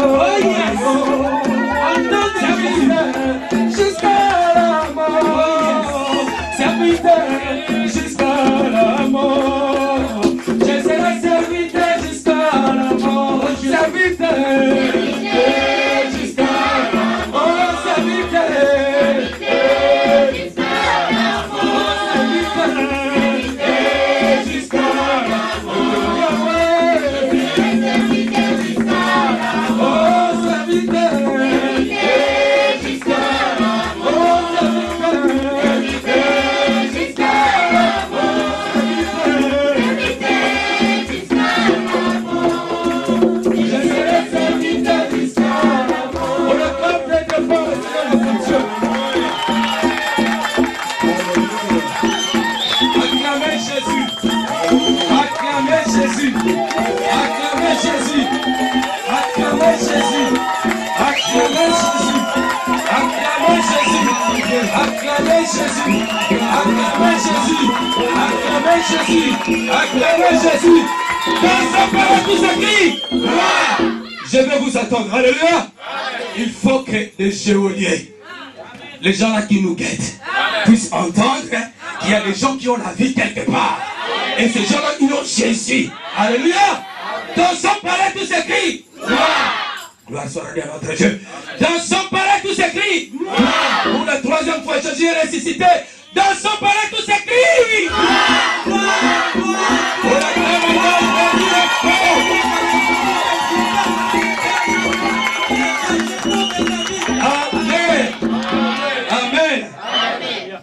Oh yes. En tant que serviteur jusqu'à la mort. Serviteur jusqu'à la mort. Je serai serviteur jusqu'à la mort. Serviteur. Acclamez Jésus, acclamez Jésus, acclamez Jésus, acclamez Jésus. Dans sa parole tout s'écrit. Je vais vous attendre. Alléluia. Il faut que les geôliers, les gens là qui nous guettent, puissent entendre qu'il y a des gens qui ont la vie quelque part. Et ces gens-là, ils ont Jésus. Alléluia. Dans son palais tout s'écrit. Gloire soit rendue à notre Dieu. Dans son palais tout s'écrit. Pour la troisième fois, Jésus est ressuscité. Dans son palais tout s'écrit. Amen. Amen.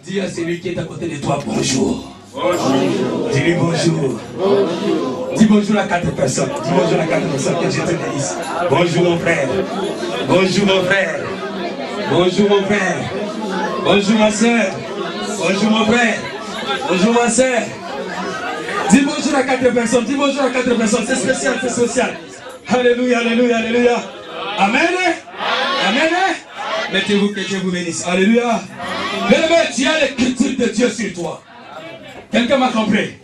Dis à celui qui est à côté de toi bonjour. Bonjour. Dis-lui bonjour. Bonjour. Dis bonjour à 4 personnes. Dis bonjour à 4 personnes. Que Dieu te bénisse. Bonjour mon frère. Bonjour mon frère. Bonjour mon frère. Bonjour ma soeur. Bonjour mon frère. Bonjour ma soeur. Dis bonjour à 4 personnes. Dis bonjour à 4 personnes. C'est spécial, c'est social. Alléluia, alléluia, alléluia. Amen. Amen. Mettez-vous que Dieu vous bénisse. Alléluia. Bien-aimé, tu as l'écriture de Dieu sur toi. Quelqu'un m'a compris?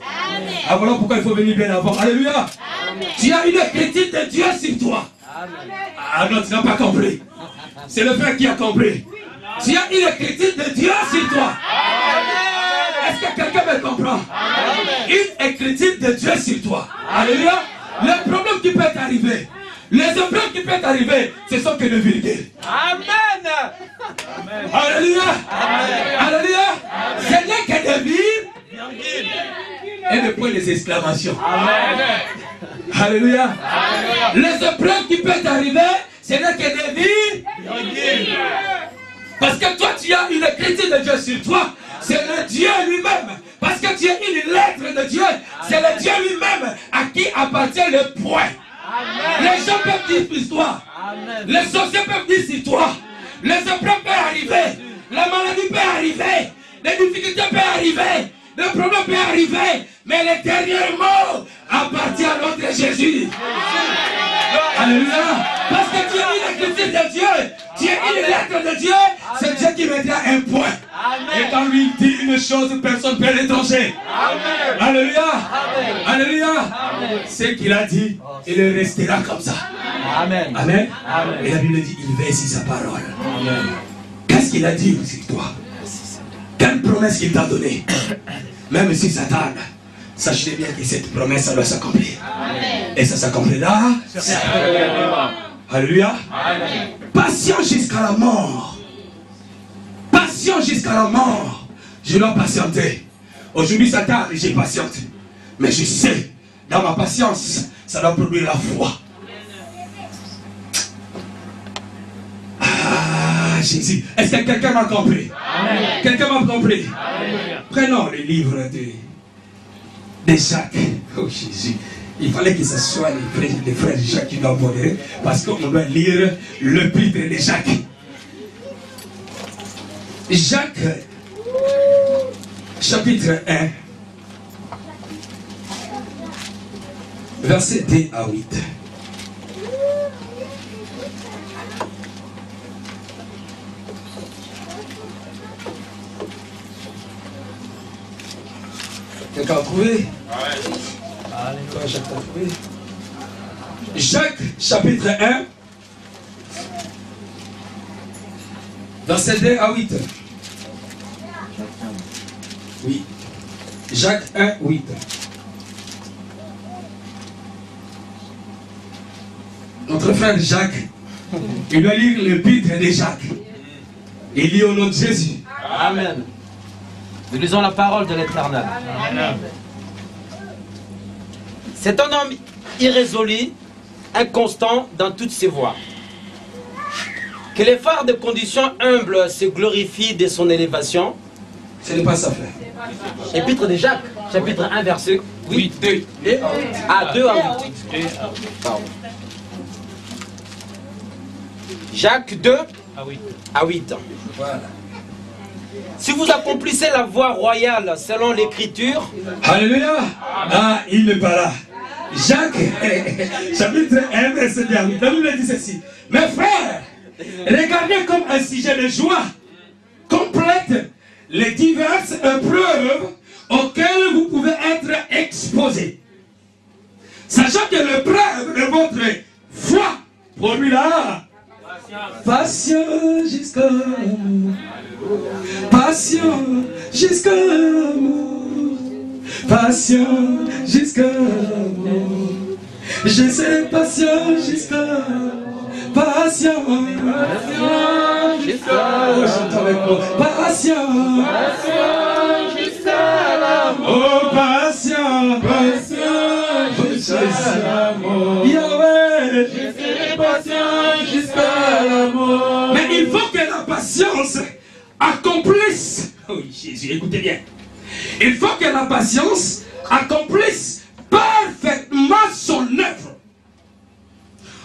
Ah, voilà pourquoi il faut venir bien avant. Alléluia. Amen. Tu as une écriture de Dieu sur toi. Amen. Ah non, tu n'as pas compris. C'est le frère qui a compris. Tu as une écriture de Dieu sur toi. Est-ce que quelqu'un me comprend? Amen. Une écriture de Dieu sur toi. Alléluia. Les problèmes qui peuvent t'arriver, les épreuves qui peuvent t'arriver, ce sont que des virgules. Amen. Alléluia. Alléluia. Ce n'est que des virgules. Et le point des exclamations. Amen. Alléluia. Alléluia. Les épreuves qui peuvent t'arriver, ce n'est que des vies. Parce que toi, tu as une écriture de Dieu sur toi. C'est le Dieu lui-même. Parce que tu es une lettre de Dieu. C'est le Dieu lui-même à qui appartient le point. Amen. Les gens peuvent dire sur toi. Amen. Les sorciers peuvent dire sur toi. Les épreuves peuvent arriver. La maladie peut arriver. Les difficultés peuvent arriver. Le problème peut arriver, mais le dernier mot appartient à notre Jésus. Alléluia. Parce que tu es une écriture de Dieu, tu es une lettre de Dieu, c'est Dieu qui mettra un point. Amen. Et quand lui dit une chose, personne ne peut l'étranger. Alléluia. Alléluia. Ce qu'il a dit, il restera comme ça. Amen. Amen. Amen. Et la Bible dit, il veille sur sa parole. Qu'est-ce qu'il a dit sur toi? Quelle promesse qu'il t'a donnée? Même si Satan, sachez bien que cette promesse, ça doit s'accomplir. Et ça s'accomplira. Alléluia. Patient jusqu'à la mort. Patient jusqu'à la mort. Je dois patienter. Aujourd'hui, Satan, j'ai patienté. Mais je sais, dans ma patience, ça doit produire la foi. Jésus. Est-ce que quelqu'un m'a compris? Quelqu'un m'a compris? Amen. Prenons le livre de Jacques. Oh Jésus. Il fallait que ce soit les frères de Jacques qui doivent modérer. Parce qu'on doit lire le livre de Jacques. Jacques, chapitre 1, verset 2 à 8. Quelqu'un a trouvé? Jacques, chapitre 1, Verset 2 à 8. Oui. Jacques 1, 8. Notre frère Jacques, il doit lire l'épître de Jacques. Il lit au nom de Jésus. Amen. Nous lisons la parole de l'Éternel. C'est un homme irrésolu, inconstant dans toutes ses voies. Que les phares de conditions humbles se glorifient de son élévation. Ce n'est pas ça, frère. Épître de Jacques, chapitre 1, verset 8. 2 et 2 à 8. Pardon. Jacques 2 à 8. Voilà. Si vous accomplissez la voie royale selon l'écriture. Alléluia. Ah, il n'est pas là. Jacques, chapitre 1, verset 2 à 8. La Bible dit ceci. Mes frères, regardez comme un sujet de joie complète les diverses épreuves auxquelles vous pouvez être exposés. Sachant que l'épreuve de votre foi produit la passion jusqu'à l'amour. Passion jusqu'à l'amour. Passion jusqu'à l'amour. Je serai patient jusqu'à patient. Passion jusqu'à l'amour. Passion. Passion jusqu'à l'amour. Oh, patient. Passion jusqu'à l'amour. Yahweh. Je serai patient jusqu'à l'amour. Mais il faut que la patience accomplisse. Oui, Jésus, écoutez bien. Il faut que la patience accomplisse parfaitement son œuvre.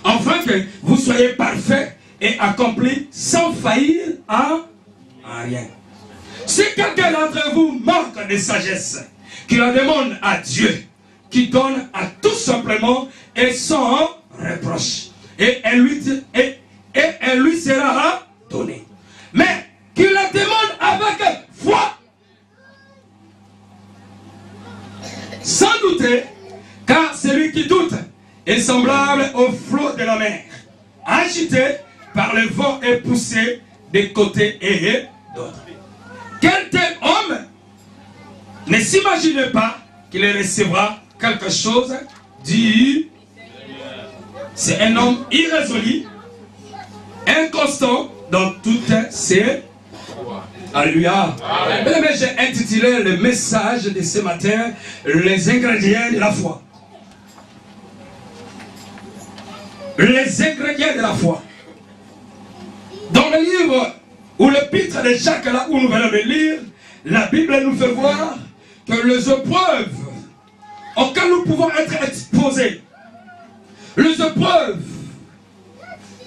Afin que vous soyez parfaits et accomplis sans faillir en rien. Si quelqu'un d'entre vous manque de sagesse, qu'il la demande à Dieu, qui donne à tout simplement et sans reproche. Et elle lui sera donnée. Mais qu'il la demande avec foi. Sans douter, car celui qui doute est semblable au flot de la mer, agité par le vent et poussé de côté et d'autre. Quel tel homme ne s'imagine pas qu'il recevra quelque chose du... C'est un homme irrésolu, inconstant dans toutes ses... Alléluia. Mais j'ai intitulé le message de ce matin, les ingrédients de la foi. Les ingrédients de la foi. Dans le livre ou l'épître de Jacques, là où nous venons de lire, la Bible nous fait voir que les épreuves auxquelles nous pouvons être exposés, les épreuves,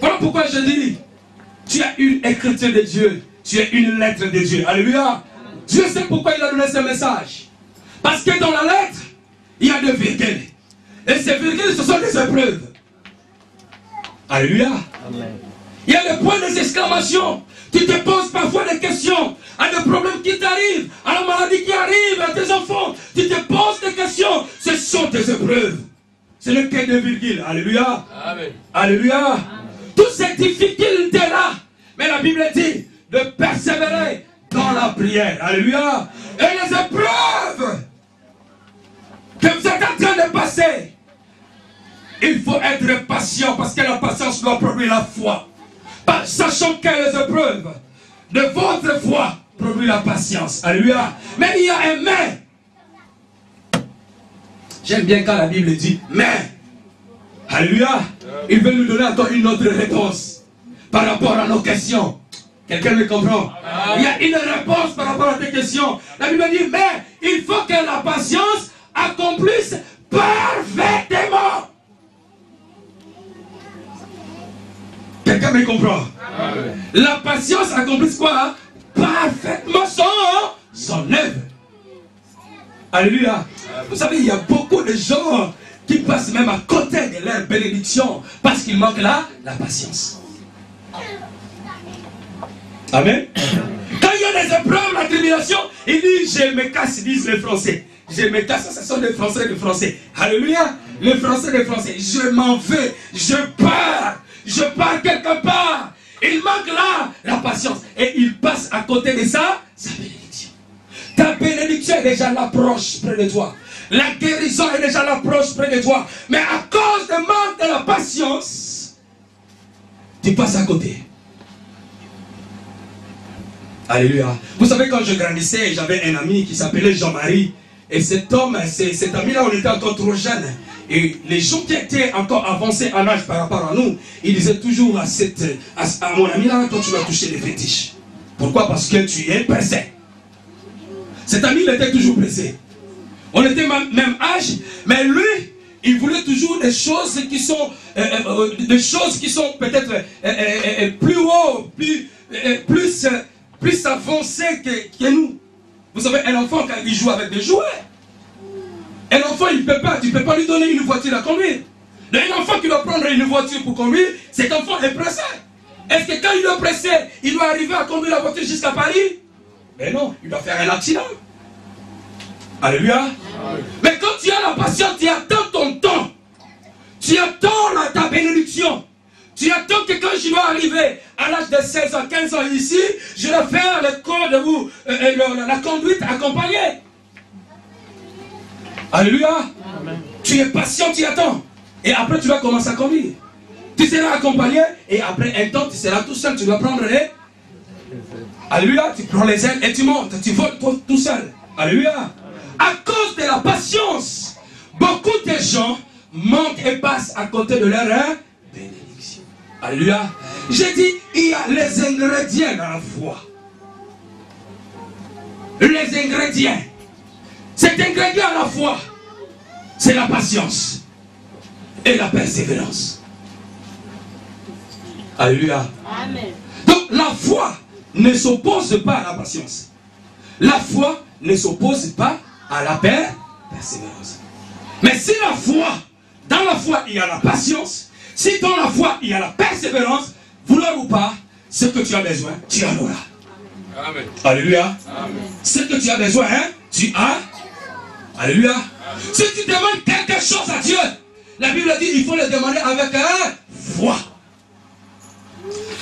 voilà pourquoi je dis, tu as une écriture de Dieu. Tu es une lettre de Dieu. Alléluia. Dieu sait pourquoi il a donné ce message. Parce que dans la lettre, il y a des virgules. Et ces virgules, ce sont des épreuves. Alléluia. Amen. Il y a des points d'exclamation. Tu te poses parfois des questions à des problèmes qui t'arrivent, à la maladie qui arrive, à tes enfants. Tu te poses des questions. Ce sont des épreuves. Ce n'est que des virgules. Alléluia. Amen. Alléluia. Amen. Toutes ces difficultés-là. Mais la Bible dit de persévérer dans la prière. Alléluia. Et les épreuves que vous êtes en train de passer, il faut être patient parce que la patience doit produire la foi. Sachant que les épreuves de votre foi produisent la patience. Alléluia. Mais il y a un mais. J'aime bien quand la Bible dit mais. Alléluia. Il veut nous donner encore une autre réponse par rapport à nos questions. Quelqu'un me comprend? Il y a une réponse par rapport à tes questions. La Bible dit, mais il faut que la patience accomplisse parfaitement. Quelqu'un me comprend? La patience accomplisse quoi? Parfaitement son œuvre. Alléluia. Vous savez, il y a beaucoup de gens qui passent même à côté de leur bénédiction parce qu'il manque la patience. Amen. Quand il y a des épreuves, la tribulation, il dit je me casse, disent les Français. Je me casse, ce sont des Français. Alléluia. Les Français. Je m'en vais, je pars quelque part. Il manque là la patience. Et il passe à côté de ça, sa bénédiction. Ta bénédiction est déjà là proche près de toi. La guérison est déjà là proche près de toi. Mais à cause du manque de la patience, tu passes à côté. Alléluia. Vous savez, quand je grandissais, j'avais un ami qui s'appelait Jean-Marie. Et cet homme, cet ami-là, on était encore trop jeunes. Et les gens qui étaient encore avancés en âge par rapport à nous, ils disaient toujours à mon ami-là, toi tu vas toucher les fétiches. Pourquoi? Parce que tu es pressé. Cet ami, il était toujours pressé. On était même âge, mais lui, il voulait toujours des choses qui sont peut-être plus haut, plus avancées que nous. Vous savez, un enfant, quand il joue avec des jouets, un enfant, tu ne peux pas lui donner une voiture à conduire. Un enfant qui doit prendre une voiture pour conduire, cet enfant est pressé. Est-ce que quand il est pressé, il doit arriver à conduire la voiture jusqu'à Paris? Mais non, il doit faire un accident. Alléluia. Amen. Mais quand tu as la patience, tu attends ton temps. Tu attends ta bénédiction. Tu attends que quand je dois arriver à l'âge de 16 ans, 15 ans ici, je vais faire le corps de vous, la conduite accompagnée. Alléluia. Amen. Tu es patient, tu attends. Et après, tu vas commencer à conduire. Tu seras accompagné et après un temps, tu seras tout seul. Tu vas prendre les... Alléluia. Tu prends les ailes et tu montes. Tu voles tout seul. Alléluia. À cause de la patience, beaucoup de gens manquent et passent à côté de leur bénédiction. Alléluia. J'ai dit, il y a les ingrédients dans la foi. Les ingrédients. Cet ingrédient à la foi, c'est la patience et la persévérance. Alléluia. Amen. Donc la foi ne s'oppose pas à la patience. La foi ne s'oppose pas à la persévérance. Mais si la foi, dans la foi il y a la patience, si dans la foi il y a la persévérance, vouloir ou pas, ce que tu as besoin, tu en auras. Amen. Alléluia. Amen. Ce que tu as besoin, tu as. Alléluia. Amen. Si tu demandes quelque chose à Dieu, la Bible dit il faut le demander avec foi.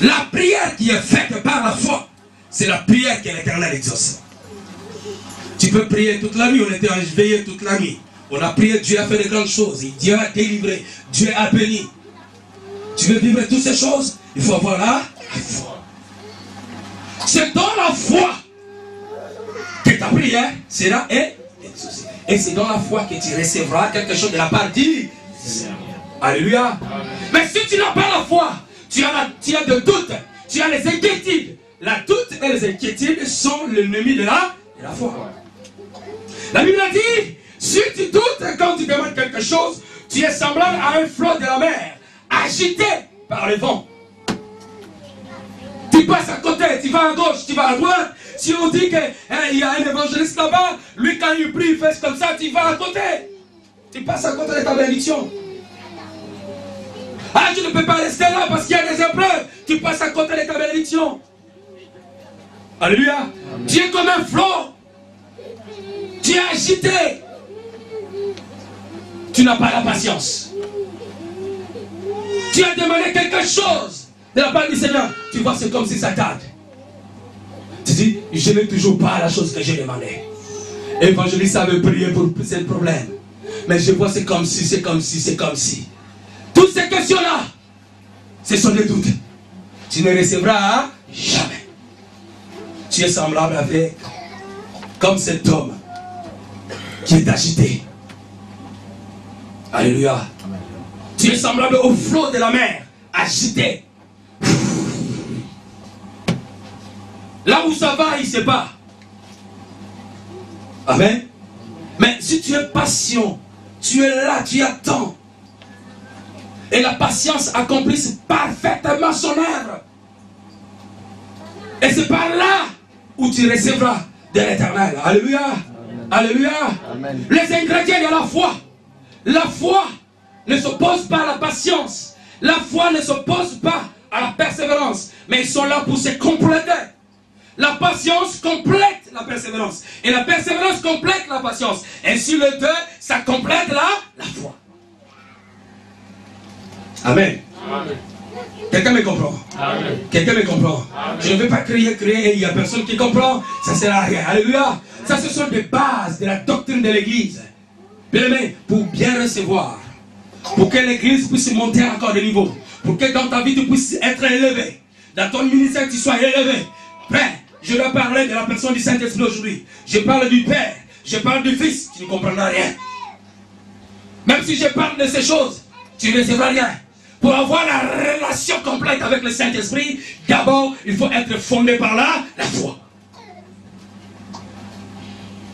La prière qui est faite par la foi, c'est la prière que l'Éternel exauce. Tu peux prier toute la nuit, on était veillé toute la nuit. On a prié, Dieu a fait de grandes choses. Dieu a délivré, Dieu a béni. Tu veux vivre toutes ces choses, il faut avoir la foi. C'est dans la foi que ta prière sera exaucée. Et c'est dans la foi que tu recevras quelque chose de la part du Seigneur. Alléluia. Amen. Mais si tu n'as pas la foi, tu as des doutes, tu as les inquiétudes. La doute et les inquiétudes sont l'ennemi de la foi. La Bible dit, si tu doutes quand tu demandes quelque chose, tu es semblable à un flot de la mer, agité par le vent. Tu passes à côté, tu vas à gauche, tu vas à droite. Si on dit qu'il y a un évangéliste là-bas, lui quand il prie, il fait comme ça, tu vas à côté. Tu passes à côté de ta bénédiction. Ah, tu ne peux pas rester là parce qu'il y a des épreuves. Tu passes à côté de ta bénédiction. Alléluia. Amen. Tu es comme un flot. Tu es agité. Tu n'as pas la patience. Tu as demandé quelque chose de la part du Seigneur. Tu vois, c'est comme si ça tarde. Tu dis, je n'ai toujours pas la chose que j'ai demandé. L'évangéliste avait prié pour ce problème. Mais je vois, c'est comme si, c'est comme si, c'est comme si. Toutes ces questions-là, ce sont des doutes. Tu ne recevras jamais. Tu es semblable avec, comme cet homme qui est agité. Alléluia. Amen. Tu es semblable au flot de la mer, agité. Là où ça va, il ne sait pas. Amen. Mais si tu es patient, tu es là, tu attends. Et la patience accomplisse parfaitement son œuvre. Et c'est par là où tu recevras de l'Éternel. Alléluia. Amen. Alléluia. Amen. Les ingrédients de la foi. La foi ne s'oppose pas à la patience. La foi ne s'oppose pas à la persévérance. Mais ils sont là pour se compléter. La patience complète la persévérance. Et la persévérance complète la patience. Et sur les deux, ça complète la foi. Amen. Amen. Quelqu'un me comprend? Quelqu'un me comprend? Je ne vais pas crier et il n'y a personne qui comprend. Ça ne sert à rien. Alléluia. Ça, ce sont des bases de la doctrine de l'église. Bien aimé, pour bien recevoir, pour que l'église puisse monter encore de niveau, pour que dans ta vie tu puisses être élevé, dans ton ministère tu sois élevé. Père, je dois parler de la personne du Saint-Esprit aujourd'hui. Je parle du Père, je parle du Fils, tu ne comprendras rien. Même si je parle de ces choses, tu ne recevras rien. Pour avoir la relation complète avec le Saint-Esprit, d'abord, il faut être fondé par la foi.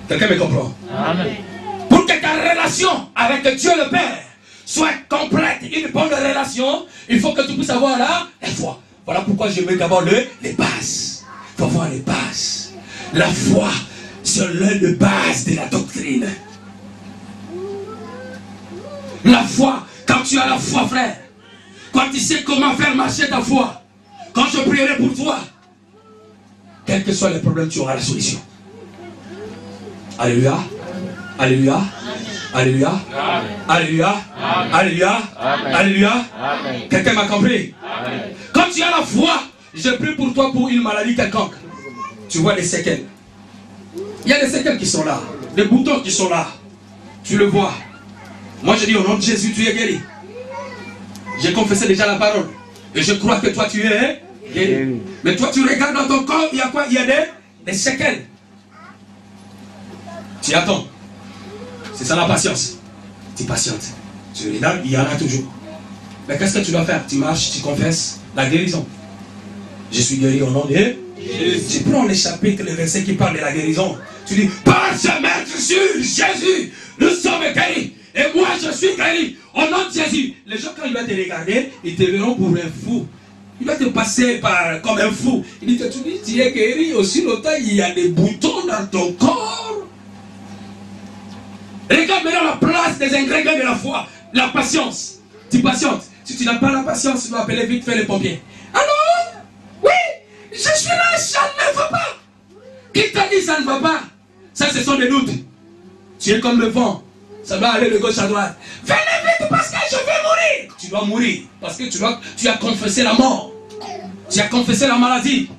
Quelqu'un me comprend? Amen. Pour que ta relation avec Dieu le Père soit complète, une bonne relation, il faut que tu puisses avoir la foi. Voilà pourquoi je veux d'abord les bases. Il faut avoir les bases. La foi, c'est l'une des bases de la doctrine. La foi, quand tu as la foi, frère, quand tu sais comment faire marcher ta foi, quand je prierai pour toi, quels que soient les problèmes, tu auras la solution. Alléluia. Alléluia. Alléluia. Alléluia. Alléluia. Alléluia. Quelqu'un m'a compris? Quand tu as la foi, je prie pour toi pour une maladie quelconque. Tu vois des séquelles. Il y a des séquelles qui sont là. Des boutons qui sont là. Tu le vois. Moi je dis au nom de Jésus, tu es guéri. J'ai confessé déjà la parole. Et je crois que toi tu es guéri. Mais toi tu regardes dans ton corps, il y a quoi? Il y a des séquelles. Tu attends. C'est ça la patience. Tu patientes. Tu regardes, il y en a toujours. Mais qu'est-ce que tu dois faire? Tu marches, tu confesses la guérison. Je suis guéri au nom de Jésus. Tu prends les chapitres, les versets qui parlent de la guérison. Tu dis, par ce maître sur Jésus, nous sommes guéris. Et moi je suis guéri au nom de Jésus. Les gens quand ils vont te regarder, ils te verront pour un fou. Il va te passer comme un fou. Il dit, tu es guéri aussi longtemps, il y a des boutons dans ton corps. Regarde maintenant la place des ingrédients de la foi. La patience. Tu patientes. Si tu n'as pas la patience, tu vas appeler vite fait les pompiers. Alors, oui, je suis là, ça ne va pas. Qui t'a dit ça ne va pas? Ça, ce sont des doutes. Tu es comme le vent. Ça doit aller de gauche à droite. Venez vite parce que je vais mourir. Tu dois mourir parce que tu as confessé la mort. Tu as confessé la maladie.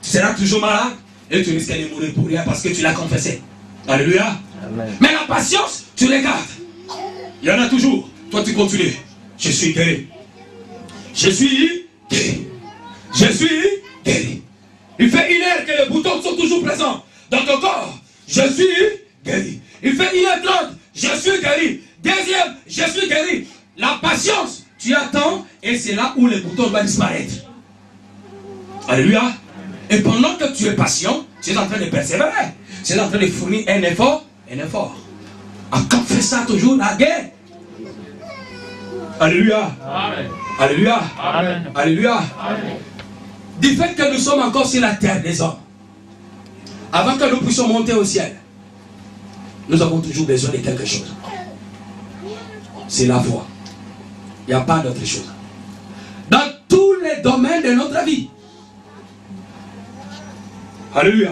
Tu seras toujours malade et tu risques de mourir pour rien parce que tu l'as confessé. Alléluia. Amen. Mais la patience, tu regardes. Il y en a toujours. Toi, tu continues. Je suis guéri. Je suis guéri. Je suis guéri. Il fait 1 heure que les boutons sont toujours présents dans ton corps. Je suis guéri. Il fait 1h30. Je suis guéri. Deuxième, je suis guéri. La patience, tu attends et c'est là où les boutons vont disparaître. Alléluia. Et pendant que tu es patient, tu es en train de persévérer. Tu es en train de fournir un effort. Un effort. En confessant toujours la guerre. Alléluia. Amen. Alléluia. Amen. Alléluia. Amen. Du fait que nous sommes encore sur la terre des hommes, avant que nous puissions monter au ciel, nous avons toujours besoin de quelque chose. C'est la foi. Il n'y a pas d'autre chose. Dans tous les domaines de notre vie. Alléluia.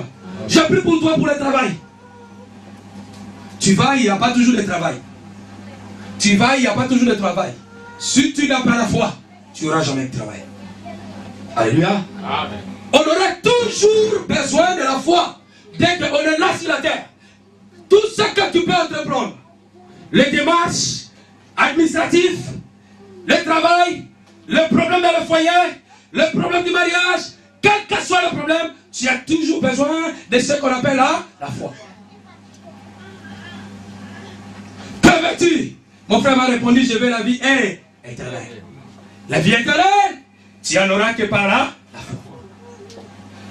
Je prie pour toi pour le travail. Tu vas, il n'y a pas toujours de travail. Tu vas, il n'y a pas toujours de travail. Si tu n'as pas la foi, tu n'auras jamais de travail. Alléluia. Amen. On aura toujours besoin de la foi dès qu'on est là sur la terre. Tout ce que tu peux entreprendre, les démarches administratives, le travail, le problème dans le foyer, le problème du mariage, quel que soit le problème, tu as toujours besoin de ce qu'on appelle la foi. Que veux-tu? Mon frère m'a répondu, je veux la vie éternelle. La vie éternelle, tu en auras que par là, la foi.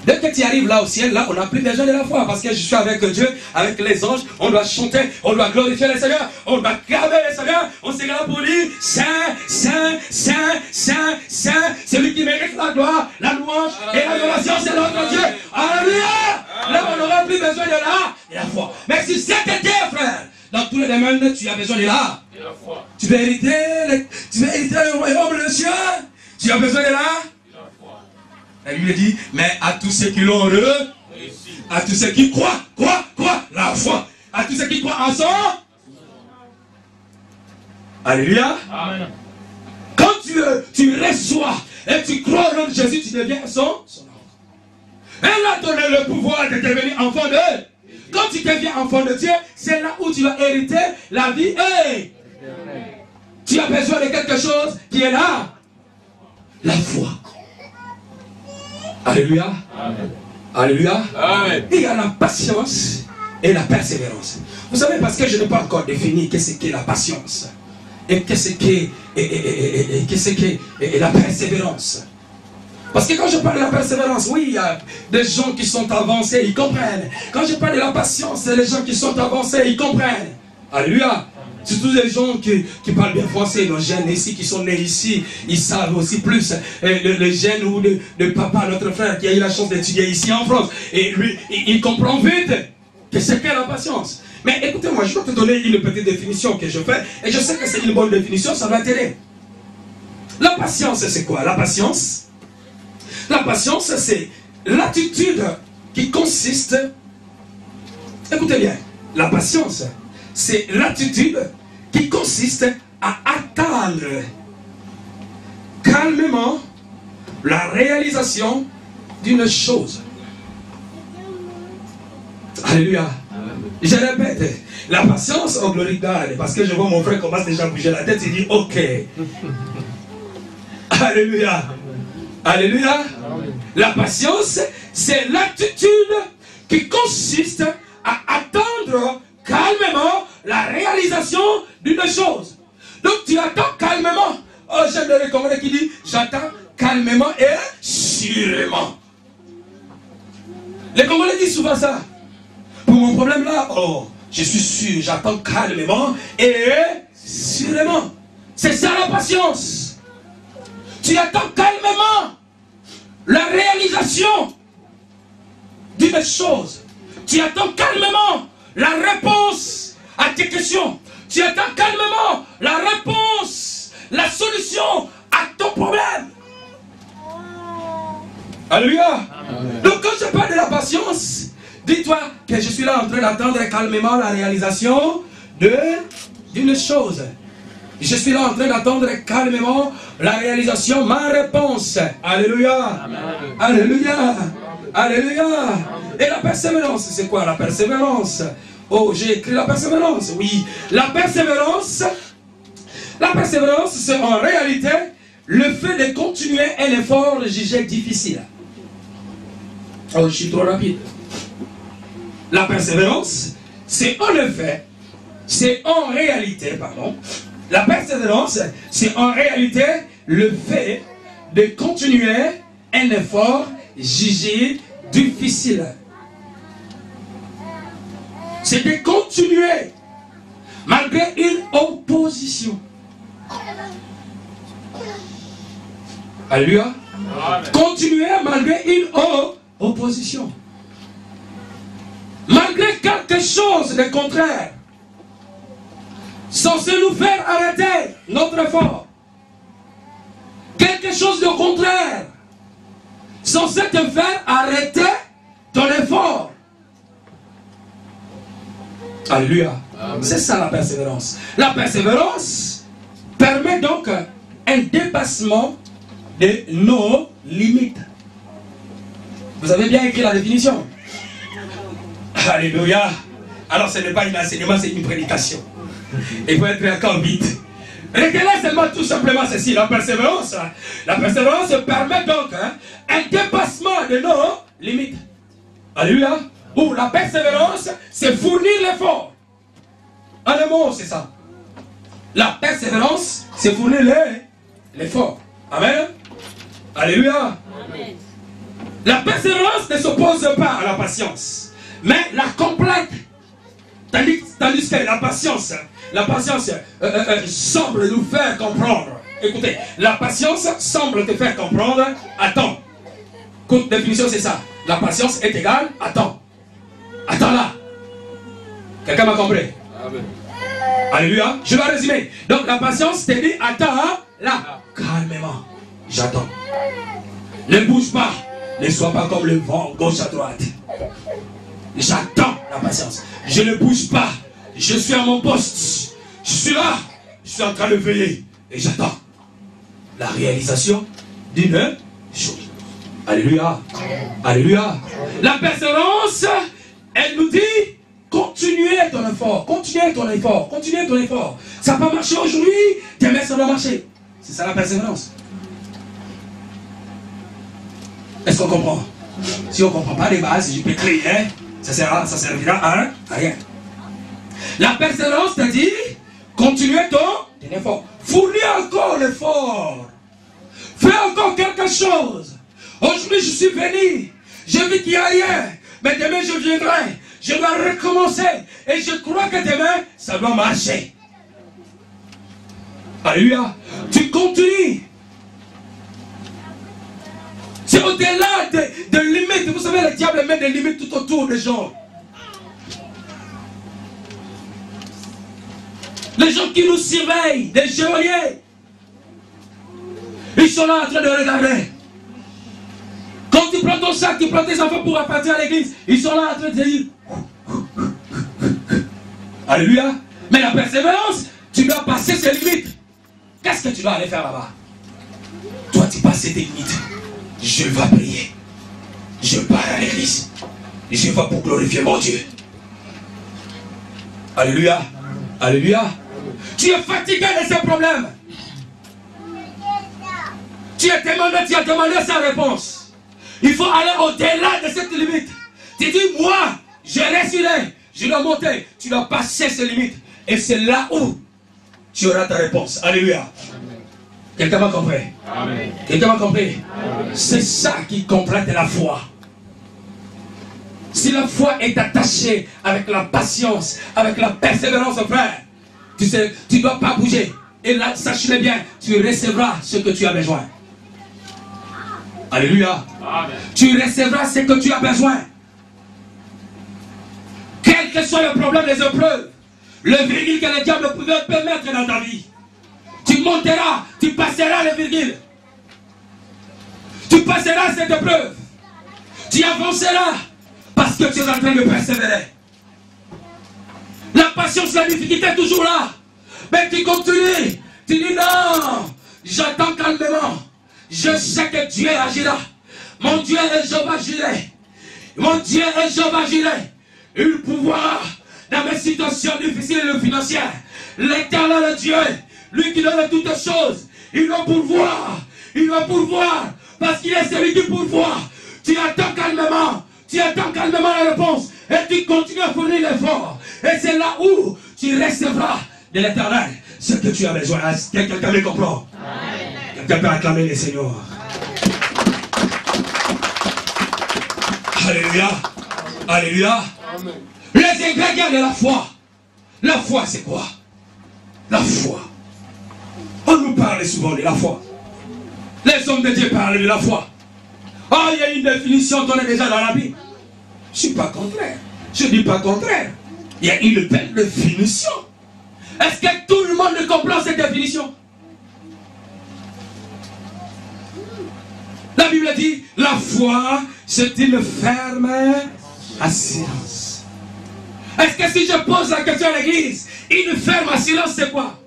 Dès que tu arrives là au ciel, là, on n'a plus besoin de la foi. Parce que je suis avec Dieu, avec les anges, on doit chanter, on doit glorifier le Seigneur, on doit clamer le Seigneur, on sera pour lui, Saint, Saint, Saint, Saint, Saint, celui qui mérite la gloire, la louange et l'adoration, c'est notre Dieu. Alléluia. Là, on n'aura plus besoin de la foi. Mais si cet été, frère, dans tous les domaines, tu as besoin de la foi. Tu veux hériter le royaume de Dieu. Tu as besoin de la foi. La Bible dit, mais à tous ceux qui l'ont réussi, à tous ceux qui croient, la foi. À tous ceux qui croient en son. Alléluia. Amen. Quand tu reçois et tu crois au nom de Jésus, tu deviens son enfant. Elle a donné le pouvoir de devenir enfant de Dieu. Quand tu deviens enfant de Dieu, c'est là où tu vas hériter la vie. Hey! Tu as besoin de quelque chose qui est là. La foi. Alléluia. Amen. Alléluia. Amen. Il y a la patience et la persévérance. Vous savez, parce que je n'ai pas encore défini qu'est-ce qu'est la patience. Et qu'est-ce qu'est la persévérance. Parce que quand je parle de la persévérance, oui, il y a des gens qui sont avancés, ils comprennent. Quand je parle de la patience, c'est les gens qui sont avancés, ils comprennent. Alléluia. Surtout les gens qui parlent bien français, nos jeunes ici, qui sont nés ici, ils savent aussi plus. Le jeune ou de papa, notre frère, qui a eu la chance d'étudier ici en France. Et lui, il comprend vite que c'est qu'est la patience. Mais écoutez-moi, je vais te donner une petite définition que je fais. Et je sais que c'est une bonne définition, ça va t'aider. La patience, c'est quoi? La patience, c'est l'attitude qui consiste... Écoutez bien, la patience, c'est l'attitude qui consiste à attendre calmement la réalisation d'une chose. Alléluia. Je répète, la patience, oh glory God, parce que je vois mon frère commence déjà à bouger la tête, il dit ok. Alléluia. Alléluia. La patience, c'est l'attitude qui consiste à attendre calmement la réalisation d'une chose. Donc tu attends calmement. Oh, j'aime le Congolais qui dit j'attends calmement et sûrement. Les Congolais disent souvent ça. Pour mon problème là, oh, je suis sûr, j'attends calmement et sûrement. C'est ça la patience. Tu attends calmement la réalisation d'une chose. Tu attends calmement la réponse à tes questions. Tu attends calmement la réponse, la solution à ton problème. Alléluia. Donc quand je parle de la patience, dis-toi que je suis là en train d'attendre calmement la réalisation d'une chose. Je suis là en train d'attendre calmement la réalisation, ma réponse. Alléluia. Amen. Alléluia. Alléluia. Et la persévérance, c'est quoi la persévérance? Oh, j'ai écrit la persévérance. Oui, la persévérance, c'est en réalité le fait de continuer un effort jugé difficile. Oh, je suis trop rapide. La persévérance, c'est en effet, la persévérance, c'est en réalité le fait de continuer un effort jugé difficile. C'est de continuer malgré une opposition. Alléluia. Continuer malgré une opposition. Malgré quelque chose de contraire, censé nous faire arrêter notre effort. Quelque chose de contraire, censé te faire arrêter ton effort. Alléluia. C'est ça la persévérance. La persévérance permet donc un dépassement de nos limites. Vous avez bien écrit la définition? Alléluia. Alors ce n'est pas un enseignement, c'est une prédication. Il faut être encore vite. Retenez seulement tout simplement ceci, la persévérance. La persévérance permet donc un dépassement de nos limites. Alléluia. Ou la persévérance, c'est fournir l'effort. En un mot, c'est ça. La persévérance, c'est fournir l'effort. Amen. Alléluia. Amen. La persévérance ne s'oppose pas à la patience, mais la complète. Tandis que la patience semble nous faire comprendre. Écoutez, la patience semble te faire comprendre. Attends. Courte définition, c'est ça. La patience est égale à temps. Attends là. Quelqu'un m'a compris? Amen. Alléluia. Je vais résumer. Donc la patience te dit attends là. Calmement. J'attends. Ne bouge pas. Ne sois pas comme le vent gauche à droite. J'attends la patience. Je ne bouge pas. Je suis à mon poste. Je suis là. Je suis en train de veiller. Et j'attends la réalisation d'une chose. Alléluia. Alléluia. La persévérance, elle nous dit, continuez ton effort, continuez ton effort, continuez ton effort. Ça n'a pas marché aujourd'hui, demain ça doit marcher. C'est ça la persévérance. Est-ce qu'on comprend? Si on ne comprend pas les bases, je peux crier, ça servira à rien. La persévérance, c'est-à-dire, continuez ton effort. Fournis encore l'effort. Fais encore quelque chose. Aujourd'hui, je suis venu. Je vis qu'il n'y a rien. Mais demain, je viendrai. Je dois recommencer. Et je crois que demain, ça doit marcher. Alléluia. Tu continues. C'est au-delà de limites. Vous savez, le diable met des limites tout autour des gens. Les gens qui nous surveillent, des geôliers, ils sont là en train de regarder. Quand tu prends ton sac, tu prends tes enfants pour repartir à l'église, ils sont là en train de dire Alléluia. Mais la persévérance, tu dois passer ses limites. Qu'est-ce que tu dois aller faire là-bas? Toi, tu passes tes limites. Je vais prier. Je pars à l'église. Je vais pour glorifier mon Dieu. Alléluia. Alléluia. Tu es fatigué de ces problèmes. Tu as demandé sa réponse. Il faut aller au-delà de cette limite. Tu dis, moi, je réussirai. Je dois monter. Tu dois passer ces limites. Et c'est là où tu auras ta réponse. Alléluia. Quelqu'un m'a compris? Quelqu'un m'a compris? C'est ça qui complète la foi. Si la foi est attachée avec la patience, avec la persévérance, frère, tu ne dois pas bouger. Et là, sache-le bien, tu recevras ce que tu as besoin. Alléluia. Amen. Tu recevras ce que tu as besoin. Quel que soit le problème, les épreuves, le virgule que le diable peut mettre dans ta vie, tu monteras, tu passeras le virgule. Tu passeras cette épreuve. Tu avanceras parce que tu es en train de persévérer. La patience, la difficulté est toujours là. Mais tu continues. Tu dis non, j'attends calmement. Je sais que Dieu agira. Mon Dieu est Jéhovah Jireh. Mon Dieu est Jéhovah Jireh. Il pouvoir dans mes situations difficiles et financières. L'éternel Dieu, lui qui donne toutes choses, il va pourvoir. Il va pourvoir. Parce qu'il est celui qui pourvoit. Tu attends calmement. Tu attends calmement la réponse. Et tu continues à fournir l'effort. Et c'est là où tu recevras de l'éternel ce que tu as besoin. Quelqu'un me comprend? Quelqu'un peut acclamer les seigneurs. Alléluia. Alléluia. Amen. Les ingrédients de la foi. La foi, c'est quoi? La foi. On nous parle souvent de la foi. Les hommes de Dieu parlent de la foi. Ah, il y a une définition donnée déjà dans la Bible. Je ne suis pas contraire. Je ne dis pas contraire. Il y a une belle définition. Est-ce que tout le monde comprend cette définition? La Bible dit, la foi, c'est une ferme assurance. Est-ce que si je pose la question à l'église, une ferme assurance, c'est quoi?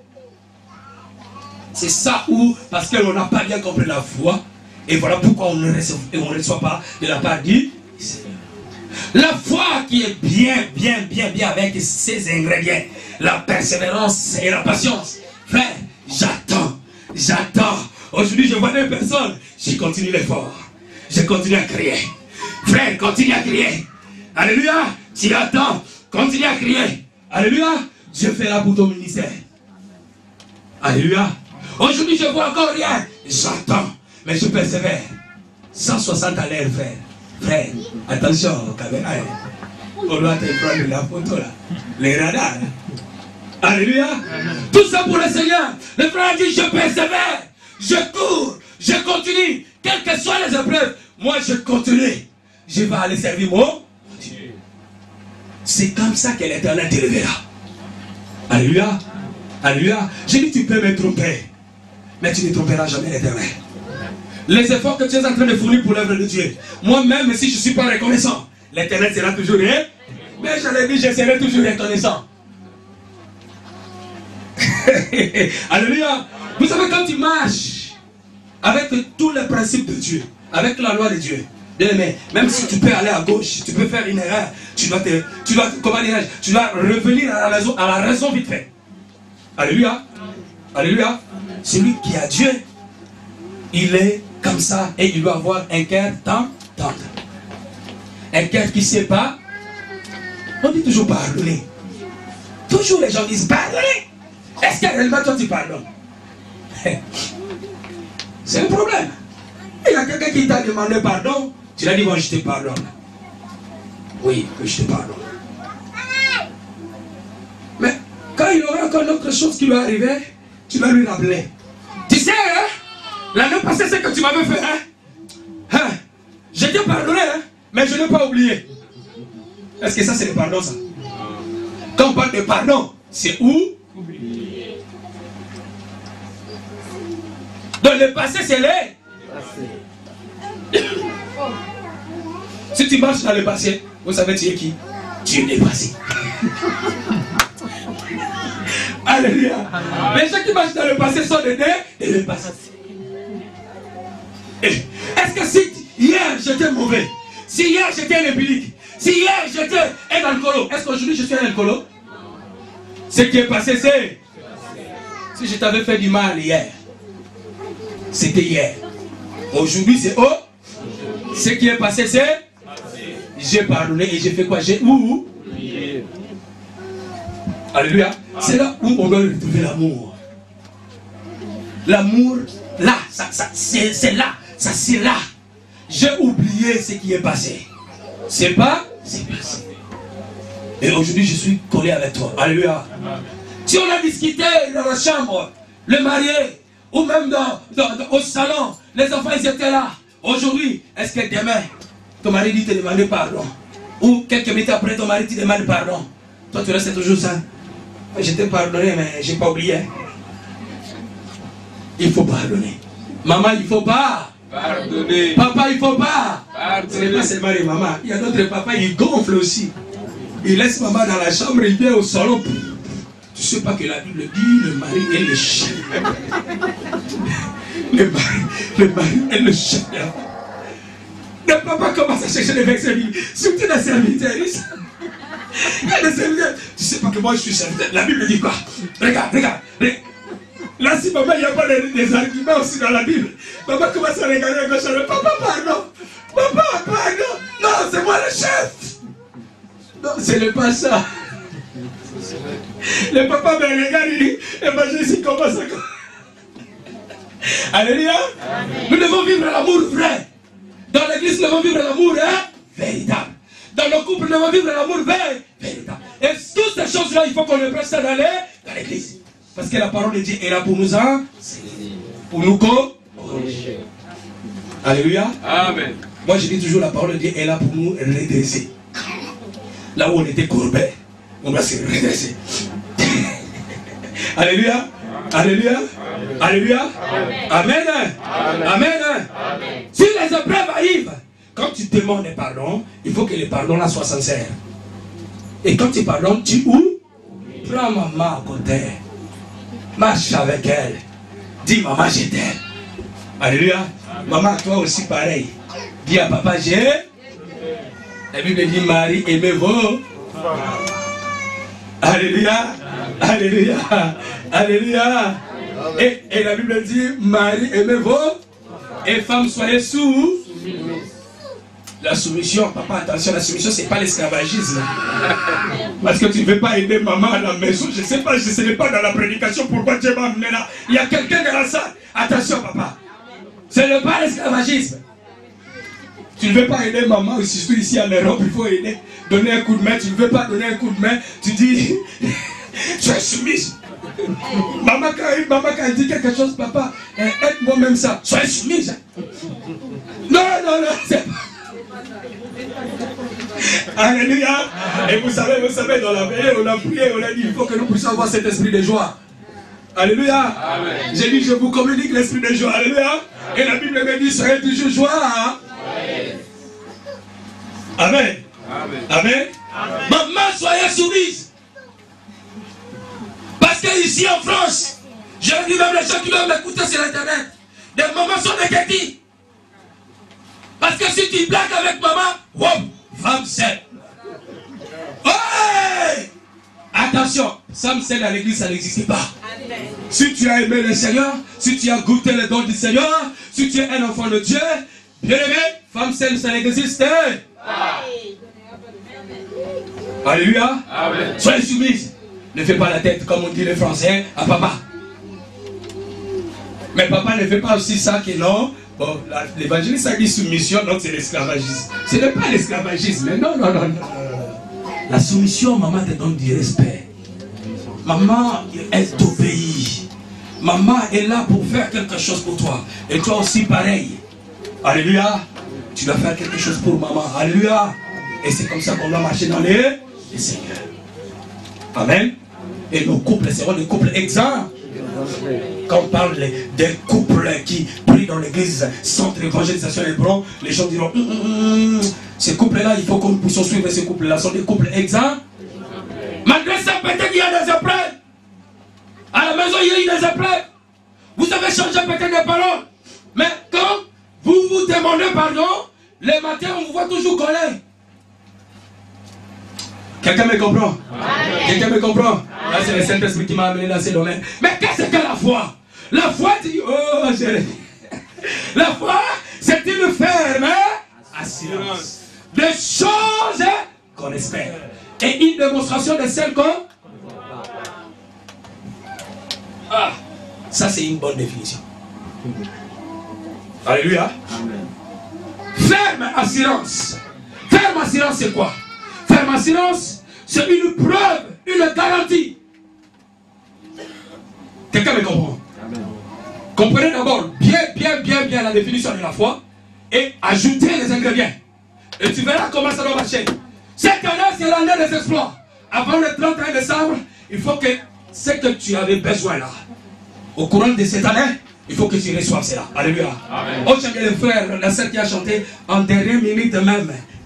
C'est ça où, parce qu'on n'a pas bien compris la foi, et voilà pourquoi on ne reçoit pas de la part du Seigneur. La foi qui est bien avec ses ingrédients, la persévérance et la patience. Frère, j'attends. Aujourd'hui, je vois des personnes, je continue l'effort. Je continue à crier. Frère, continue à crier. Alléluia, tu attends, continue à crier. Alléluia, Dieu fera pour ton ministère. Alléluia. Aujourd'hui, je ne vois encore rien. J'attends, mais je persévère. 160 à l'heure, frère. Frère, attention, caméra. On doit te prendre la photo là. Les radars. Alléluia. Tout ça pour le Seigneur. Le frère dit, je persévère. Je cours. Je continue. Quelles que soient les épreuves, moi je continue. Je vais aller servir mon Dieu. C'est comme ça que l'Éternel te lèvera. Alléluia. Alléluia. J'ai dit, tu peux me tromper. Mais tu ne tromperas jamais l'Éternel. Les efforts que tu es en train de fournir pour l'œuvre de Dieu, moi-même, si je ne suis pas reconnaissant, l'Éternel sera toujours rien. Mais je l'ai dit, je serai toujours reconnaissant. Alléluia. Vous savez, quand tu marches avec tous les principes de Dieu, avec la loi de Dieu. Bien aimé, même si tu peux aller à gauche, tu peux faire une erreur, tu dois revenir à la raison vite fait. Alléluia. Alléluia. Celui qui a Dieu, il est comme ça et il doit avoir un cœur tendre. Un cœur qui ne sait pas. On dit toujours pardonner. Toujours les gens disent pardonner. Est-ce que réellement toi tu pardonnes? C'est un problème. Il y a quelqu'un qui t'a demandé pardon. Tu l'as dit, bon, je te pardonne. Oui, que je te pardonne. Mais quand il y aura encore autre chose qui va arriver, tu vas lui rappeler. Tu sais, hein, l'année passée, c'est que tu m'avais fait, hein? Je t'ai pardonné, hein, mais je n'ai pas oublié. Est-ce que ça, c'est le pardon, ça? Quand on parle de pardon, c'est où? Oublier. Dans le passé, c'est les. Si tu marches dans le passé, vous savez tu es qui? Tu es dépassé. Alléluia. Les gens qui marchent dans le passé sont des dépassés. Est-ce que si hier j'étais mauvais, si hier j'étais un ébilique, si hier j'étais un alcoolo, est-ce qu'aujourd'hui je suis un alcoolo? Ce qui est passé, c'est... Si je t'avais fait du mal hier, c'était hier. Aujourd'hui, c'est oh. Ce qui est passé, c'est... J'ai pardonné et j'ai fait quoi? J'ai oublié. Alléluia. C'est là où on doit retrouver l'amour. L'amour, là, c'est là. Ça, c'est là. J'ai oublié ce qui est passé. C'est pas, c'est passé. Et aujourd'hui, je suis collé avec toi. Alléluia. Si on a discuté dans la chambre, le marié, ou même au salon, les enfants, ils étaient là. Aujourd'hui, est-ce que demain, ton mari dit te demander pardon? Ou quelques minutes après, ton mari te demande pardon? Toi, tu restes toujours ça. Je t'ai pardonné, mais je n'ai pas oublié. Il faut pardonner. Maman, il ne faut pas pardonner. Papa, il ne faut pas pardonner. Ce n'est pas seulement les mamans. Il y a d'autres papas, ils gonflent aussi. Ils laissent maman dans la chambre, il vient au salon. Tu ne sais pas que la Bible dit le mari est le chien. Le mari est le chien. Le papa commence à chercher les versets bibliques. Surtout les serviteurs. Il y a des serviteurs. Tu ne sais pas que moi je suis serviteur. La Bible dit quoi? Regarde. Là, si maman, il n'y a pas des arguments aussi dans la Bible. Maman commence à regarder à gauche. Papa, pardon. Papa, pardon. Non, c'est moi le chef. Non, c'est le pas ça. Le papa me regarde, il dit, évangile, comment ça? Alléluia. Nous devons vivre l'amour vrai. Dans l'église, nous devons vivre l'amour véritable. Dans nos couples, nous devons vivre l'amour véritable. Et toutes ces choses-là, il faut qu'on les prête dans l'église. Parce que la parole de Dieu est là pour nous pour nous corriger. Alléluia. Amen. Moi, je dis toujours, la parole de Dieu est là pour nous redresser. Là où on était courbé, on doit se redresser. Alléluia. Alléluia. Alléluia. Amen. Amen. Si les épreuves arrivent, quand tu demandes pardon, il faut que le pardon là soit sincère. Et quand tu pardonnes, tu prends maman à côté. Marche avec elle. Dis maman, je t'aime. Alléluia. Maman, toi aussi pareil. Dis à papa, j'ai. La Bible dit Marie, aimez vos. Alléluia. Alléluia. Alléluia. Et la Bible dit Marie, aimez vos. Et femmes, soyez sous. La soumission, papa, attention, la soumission, c'est pas l'esclavagisme. Parce que tu ne veux pas aider maman à la maison. Je ne sais pas, je ne sais pas dans la prédication pourquoi Dieu m'a amené là. Il y a quelqu'un dans la salle. Attention, papa. Ce n'est pas l'esclavagisme. Tu ne veux pas aider maman, surtout ici en Europe, il faut aider. Donner un coup de main. Tu ne veux pas donner un coup de main. Tu dis, tu es soumise. Maman, quand elle dit quelque chose, papa, aide-moi même ça. Sois soumise. Non, c'est pas. Alléluia. Et vous savez, dans la veille, on a prié, on a dit, il faut que nous puissions avoir cet esprit de joie. Alléluia. J'ai dit, je vous communique l'esprit de joie. Alléluia. Et la Bible me dit, soyez toujours joie. Amen. Amen. Maman, soyez soumise. Parce que ici en France, je dis même les gens qui doivent m'écouter sur l'internet, des mamans sont des guettis. Parce que si tu blagues avec maman, wow, femme seule. Ouais! Attention, femme seule à l'église, ça n'existe pas. Amen. Si tu as aimé le Seigneur, si tu as goûté le don du Seigneur, si tu es un enfant de Dieu, bien aimé, femme seule, ça n'existe pas. Alléluia. Amen. Soyez soumise. Ne fais pas la tête, comme on dit les Français, à papa. Mais papa ne fait pas aussi ça que non. Bon, l'évangéliste a dit soumission, donc c'est l'esclavagisme. Ce n'est pas l'esclavagisme, mais non. La soumission, maman te donne du respect. Maman, elle t'obéit. Maman est là pour faire quelque chose pour toi. Et toi aussi, pareil. Alléluia. Tu dois faire quelque chose pour maman. Alléluia. Et c'est comme ça qu'on doit marcher dans les Seigneurs. Amen. Et nos couples seront des couples exempts. Quand on parle des couples qui prient dans l'église, centre d'évangélisation Hébron, les gens diront ces couples-là, il faut que nous puissions suivre ces couples-là. Ce sont des couples exempts. Malgré ça, peut-être qu'il y a des épreuves. À la maison, il y a eu des épreuves. Vous avez changé peut-être des paroles. Mais quand vous vous demandez pardon, les matins, on vous voit toujours collé. Quelqu'un me comprend? Quelqu'un me comprend? Là, c'est le Saint-Esprit qui m'a amené dans ces domaines. Mais qu'est-ce que la foi? La foi, dit, oh, la foi, c'est une ferme assurance des choses qu'on espère. Et une démonstration de celles qu'on... Ah, ça c'est une bonne définition. Alléluia. Ferme assurance. Ferme assurance, c'est quoi? Ferme assurance, c'est une preuve, une garantie. Quelqu'un me comprend? Amen. Comprenez d'abord bien la définition de la foi et ajoutez les ingrédients. Et tu verras comment ça va marcher. Cette année, c'est l'année des exploits. Avant le 31 décembre, il faut que ce que tu avais besoin là, au courant de cette année, il faut que tu reçoives cela. Alléluia. Oh, j'aime bien le frère, la sœur qui a chanté en dernière minute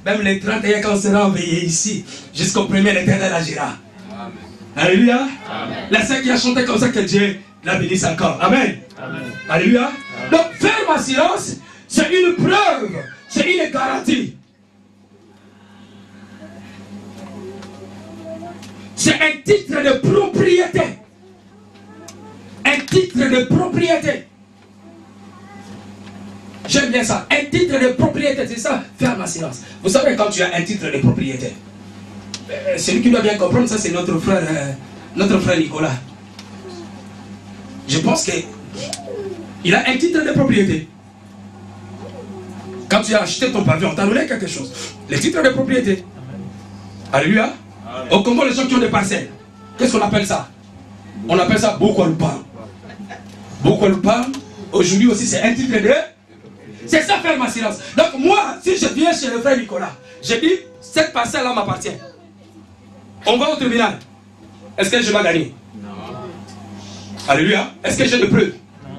même les 31 quand on sera enveillé ici, jusqu'au premier, l'Éternel agira. Amen. Alléluia. Amen. La sœur qui a chanté comme ça, que Dieu la bénisse encore. Amen. Amen. Alléluia. Amen. Donc, ferme assurance, c'est une preuve, c'est une garantie. C'est un titre de propriété. Un titre de propriété. J'aime bien ça. Un titre de propriété, c'est ça, ferme assurance. Vous savez, quand tu as un titre de propriété, celui qui doit bien comprendre, ça c'est notre frère Nicolas. Je pense qu'il a un titre de propriété. Quand tu as acheté ton pavillon, on t'a donné quelque chose. Le titre de propriété. Alléluia. Au Congo, les gens qui ont des parcelles, qu'est-ce qu'on appelle ça? On appelle ça Bokwalupa. Bokwalupa, aujourd'hui aussi, c'est un titre de... C'est ça, ferme assurance. Donc moi, si je viens chez le frère Nicolas, je dis, cette parcelle-là m'appartient. On va au tribunal. Est-ce que je vais gagner? Non. Alléluia. Est-ce que j'ai des preuves? Non.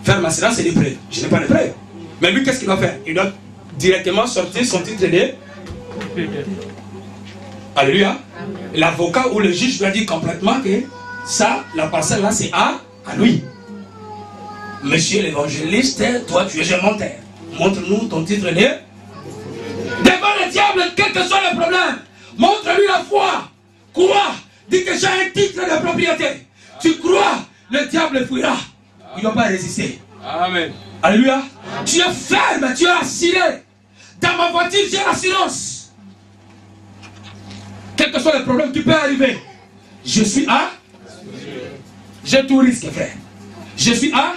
Ferme assurance, c'est des preuves. Je n'ai pas de preuves. Mais lui, qu'est-ce qu'il doit faire? Il doit directement sortir son titre de... Alléluia. L'avocat ou le juge doit dire complètement que ça, la parcelle-là, c'est à lui. Monsieur l'évangéliste, toi tu es un menteur. Montre-nous ton titre de... Devant le diable, quel que soit le problème, montre-lui la foi. Crois. Dis que j'ai un titre de propriété. Tu crois, le diable fuira. Il ne va pas résister. Amen. Alléluia. Amen. Tu es ferme, tu es assuré. Dans ma voiture, j'ai l'assurance. Quel que soit le problème qui peut arriver, je suis à... J'ai tout risque, frère. Je suis à...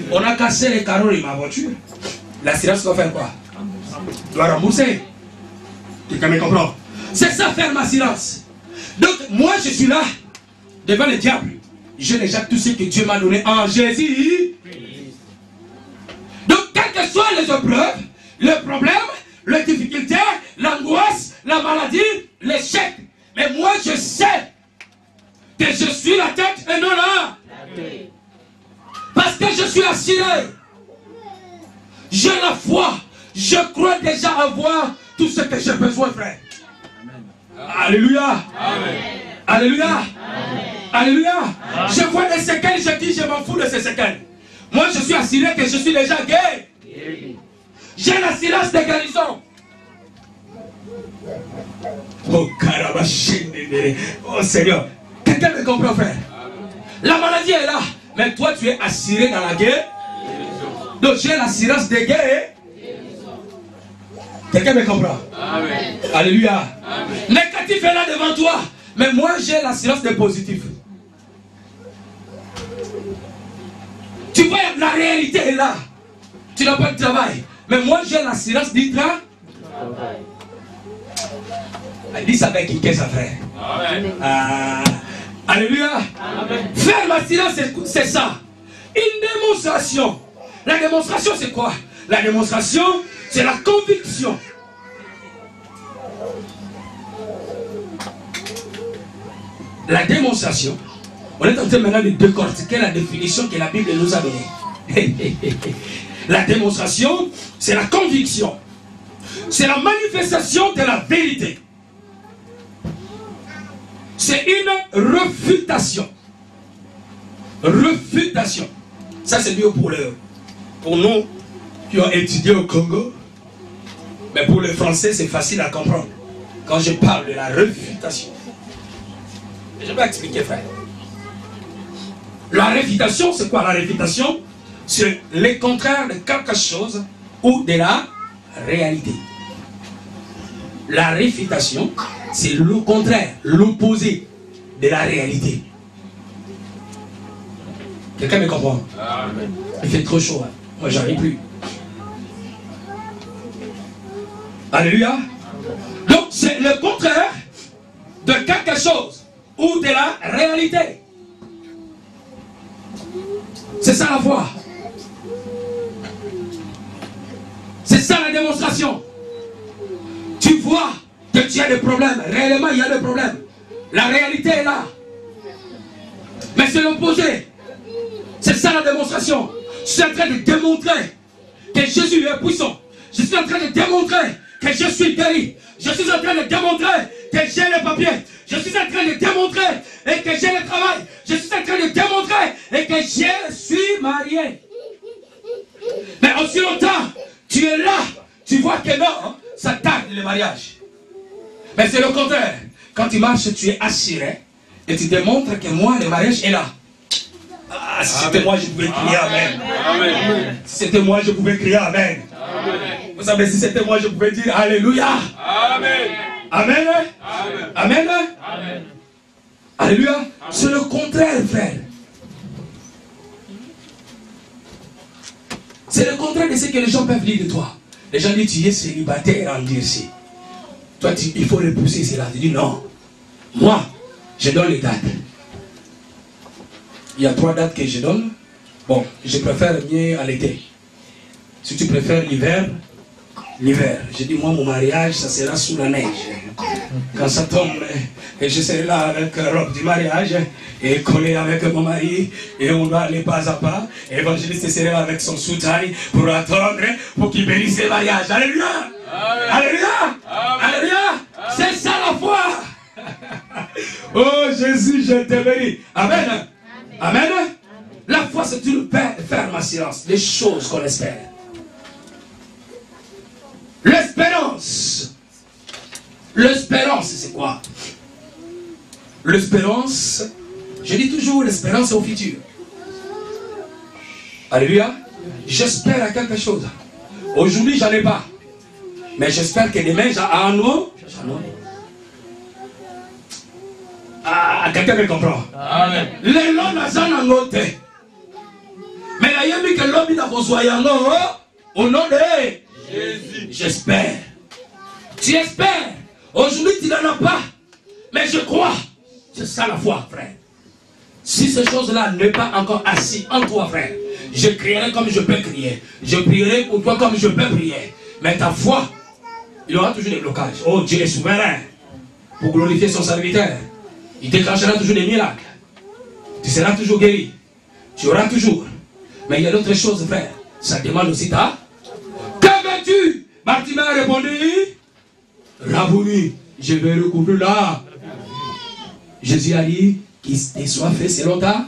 On a cassé les carreaux de ma voiture. L'assurance doit faire quoi? Doit rembourser. Quelqu'un me comprend? C'est ça, faire ma assurance. Donc, moi, je suis là, devant le diable. Je déjà tout ce que Dieu m'a donné en Jésus. Donc, quelles que soient les épreuves, le problème, les difficultés, l'angoisse, la maladie, l'échec. Mais moi, je sais que je suis la tête et non la tête. Parce que je suis assuré. J'ai la foi. Je crois déjà avoir tout ce que j'ai besoin, frère. Amen. Alléluia. Amen. Alléluia. Amen. Alléluia. Amen. Je vois des séquelles, je dis, je m'en fous de ces séquelles. Moi, je suis assuré que je suis déjà guéri. J'ai l'assurance de guérison. Oh, oh Seigneur, quelqu'un me comprend, frère? La maladie est là, mais toi tu es assuré dans la guerre. Donc j'ai l'assurance de guerre. Quelqu'un me comprend? Amen. Alléluia. Amen. Négatif est là devant toi, mais moi j'ai l'assurance de positif. Tu vois, la réalité est là. Tu n'as pas de travail, mais moi j'ai l'assurance du travail. Dis ça avec qui ça, frère? Amen. Alléluia. Amen. Faire l'assurance, c'est ça. Une démonstration. La démonstration, c'est quoi? La démonstration, c'est la conviction. La démonstration, on est en train maintenant de décortiquer la définition que la Bible nous a donnée. La démonstration, c'est la conviction. C'est la manifestation de la vérité. C'est une refutation. Refutation. Ça c'est mieux pour nous qui ont étudié au Congo. Mais pour les Français, c'est facile à comprendre. Quand je parle de la refutation. Je vais expliquer, frère. La réfutation, c'est quoi la réfutation? C'est le contraire de quelque chose ou de la réalité. La réfutation, c'est le contraire, l'opposé de la réalité. Quelqu'un me comprend? Amen. Il fait trop chaud, hein? Moi j'arrive plus. Alléluia. Donc c'est le contraire de quelque chose ou de la réalité. C'est ça la foi. C'est ça la démonstration. Tu vois que tu as des problèmes. Réellement, il y a des problèmes. La réalité est là. Mais c'est l'opposé. C'est ça la démonstration. Je suis en train de démontrer que Jésus est puissant. Je suis en train de démontrer que je suis guéri. Je suis en train de démontrer que j'ai les papiers. Je suis en train de démontrer et que j'ai le travail. Je suis en train de démontrer et que je suis marié. Mais aussi longtemps, tu es là. Tu vois que non, ça tarde le mariage. Mais c'est le contraire. Quand tu marches, tu es assuré et tu démontres que moi, le mariage est là. Ah, si c'était moi, je pouvais crier Amen. Amen. Si c'était moi, je pouvais crier Amen. Amen. Vous savez, si c'était moi, je pouvais dire Alléluia. Amen. Amen. Amen. Amen. Amen. Alléluia. C'est le contraire, frère. C'est le contraire de ce que les gens peuvent dire de toi. Les gens disent tu es célibataire en Dirci. Toi, il faut repousser cela. Tu dis non. Moi, je donne les dates. Il y a 3 dates que je donne. Bon, je préfère mieux à l'été. Si tu préfères l'hiver, l'hiver. Je dis moi, mon mariage, ça sera sous la neige. Quand ça tombe, et je serai là avec robe du mariage, et collé avec mon mari, et on va aller pas à pas. Et l'évangéliste sera là avec son soutien pour attendre, pour qu'il bénisse le mariage. Alléluia! Amen. Alléluia! Amen. Alléluia! C'est ça la foi! Oh Jésus, je te bénis. Amen. Amen. Amen. La foi, c'est une ferme assurance des choses qu'on espère. L'espérance. L'espérance, c'est quoi? L'espérance, je dis toujours, l'espérance au futur. Alléluia. J'espère à quelque chose. Aujourd'hui, j'en ai pas. Mais j'espère que demain, j'en ai. Ah, quelqu'un me comprend. Amen. Les lois n'a noté. Mais il y a mis que l'homme n'a pas au nom de Jésus. J'espère. Tu espères. Aujourd'hui, tu n'en as pas. Mais je crois. C'est ça la foi, frère. Si ces choses-là n'est pas encore assis en toi, frère, je crierai comme je peux crier. Je prierai pour toi comme je peux prier. Mais ta foi, il y aura toujours des blocages. Oh, Dieu est souverain pour glorifier son serviteur. Il déclenchera toujours des miracles. Tu seras toujours guéri. Tu auras toujours. Mais il y a d'autres choses, frère. Ça demande aussi ta. Que veux-tu? Martin a répondu. Rabouni, je vais recouvrir là. Jésus a dit qu'il soit fait selon ta.